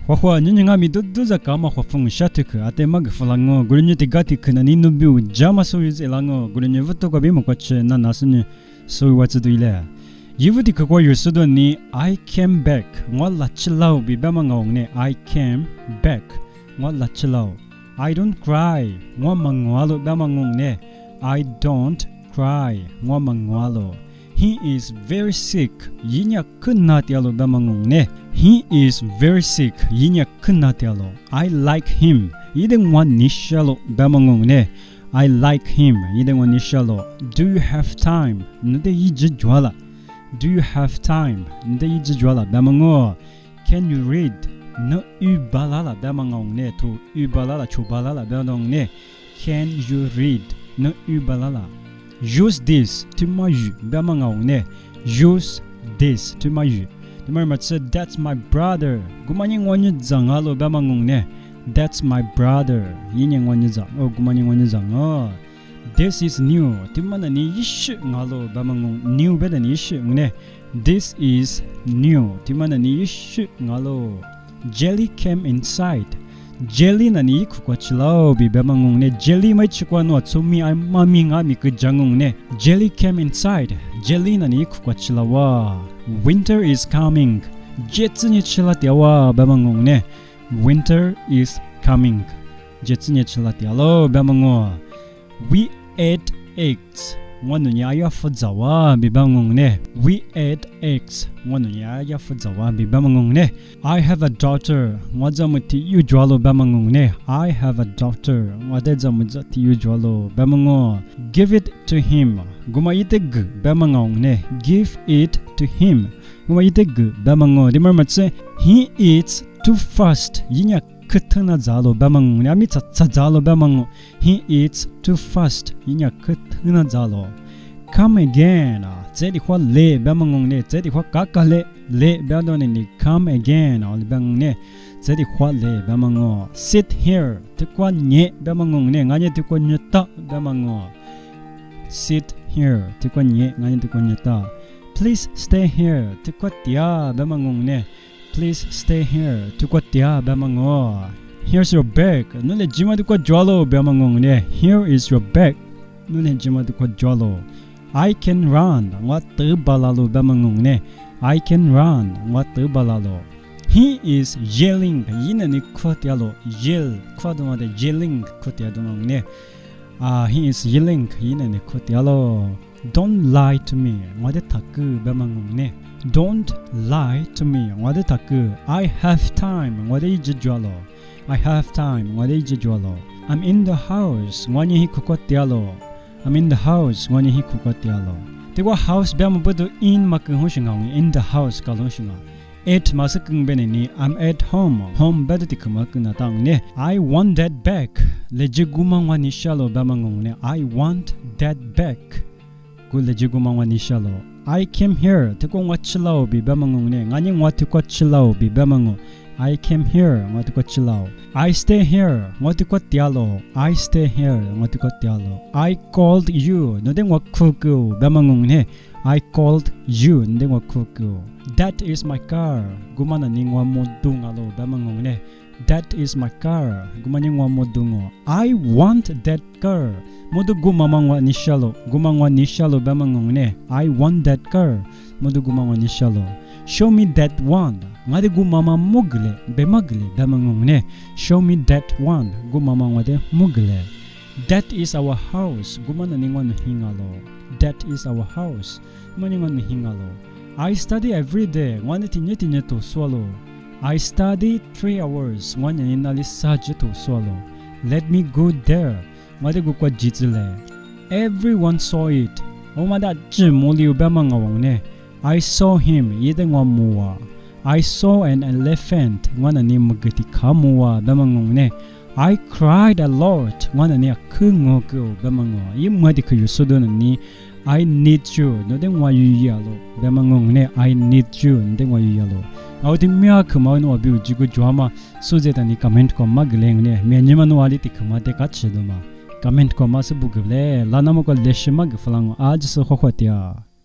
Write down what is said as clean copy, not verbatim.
Hwa nyingami duza kama hwafung shatuk ate mag flango gulnye tigati kana ninu biu jama so is elango gulnye vuto ko bimo kwache na nasni so watsu ile yivuti ko yusudo ni I came back ngwala chilau bi bama ngongne I came back ngwala chilau I don't cry ngwa ngwalo bama ngongne I don't cry ngwa ngwalo He is very sick. Yinya kunatialo bamangongne. He is very sick. Yinya kunatialo. I like him. Yideng wan nishalo bamangongne. I like him. Yideng wan nishalo. Do you have time? Nde yijjwala. Do you have time? Nde yijjwala bamango. Can you read? No ubalala bamangongne to ubalala chubalala bamangongne. Can you read? No ubalala. Use this to my you. Bamangongne. Use this to my you. The mermaid said, that's my brother. Gumanying wanyu zangalo bamangongne. That's my brother. Yinyang wanyu zang. Oh, gumanying wanyu zang. Oh, this is new. Timana ni yish ngalo bamangong. New better ni yish ngne. This is new. Timana ni yish ngalo. Jelly came inside. Jelly na ni kukwachilao bi bamangongne jelly mai chikwa no tsumi ai mami nga mi ku jangongne jelly came inside jelly na ni kukwachilawa winter is coming jetsunye chilatiawa bamangongne winter is coming jetsunye chilatialo bamango we ate eggs wanu nya ya fudzawa bi bamangongne we ate eggs wanu nya ya fudzawa bi bamangongne I have a daughter wazamuti yujwalo bamangongne I have a daughter wadezamuzati yujwalo bamango give it to him gumayiteg bamangongne give it to him gumayiteg bamango dimarmatse he eats too fast yinya Kutana zalo bamang Amitsa zalo bamang he eats too fast yinya kutana zalo come again zedi hwa le bamang ne zedi hwa kakale le badone ni come again al bang ne zedi hwa le bamang sit here tekwa nye bamang ne nganye tekwa nyata bamang sit here tekwa nye nganye tekwa nyata please stay here tekwa tia bamang ne Please stay here. Tukwatia bamango. Here's your bag. Nule jima tukwa jwalo bamango ne. Here is your bag. Nule jima tukwa jwalo. I can run. Wat balalo bamango ne. I can run. Wat balalo. He is yelling. Yina ni kwatialo. Yell. Kwaduma de yelling kwatiadong ne. He is yelling. Yina ni kwatialo. Don't lie to me. Wade taku bamango ne. Don't lie to me. Wade taku. I have time. Wade ijjwalo. I have time. Wade ijjwalo. I'm in the house. Wani hi kukwatialo. I'm in the house. Wani hi kukwatialo. Tegwa house bama budu in makunghoshingong in the house kaloshinga. At masakung beneni. I'm at home. Home bedutikumакuna tangne. I want that back. Lejigumang wani shalo bamangongne. I want that back. Gulejigumang wani shalo. I came here tekong wachilao bi bamangongne nganying watikwachilao bi bamango I came here watikwachilao I stay here watikwatialo I stay here watikwatialo I called you nodeng wakuku bamangongne I called you nodeng wakuku That is my car gumana ningwa modungalo bamangongne That is my car gumaningwa modungo I want that car Modu gumamangwa nishalo gumangwa nishalo bamangongne I want that car modu gumangwa nishalo Show me that one ngade gumama mugle bemagle bamangongne Show me that one gumamangwa de mugle That is our house gumana ningwa hingalo That is our house maningwa hingalo I study every day ngwane tinye to swallow I study 3 hours ngwane ninali saje to swallow Let me go there Everyone saw it. I saw him. I saw an elephant. I cried a lot. I need you. I need you. Autimia kumano abiu jigu juama suzeta ni comment ko magleng ne menyimanu aliti kumate kacheduma comment ko masu bugle lanamo ko leshima gflang aj so khokhwatia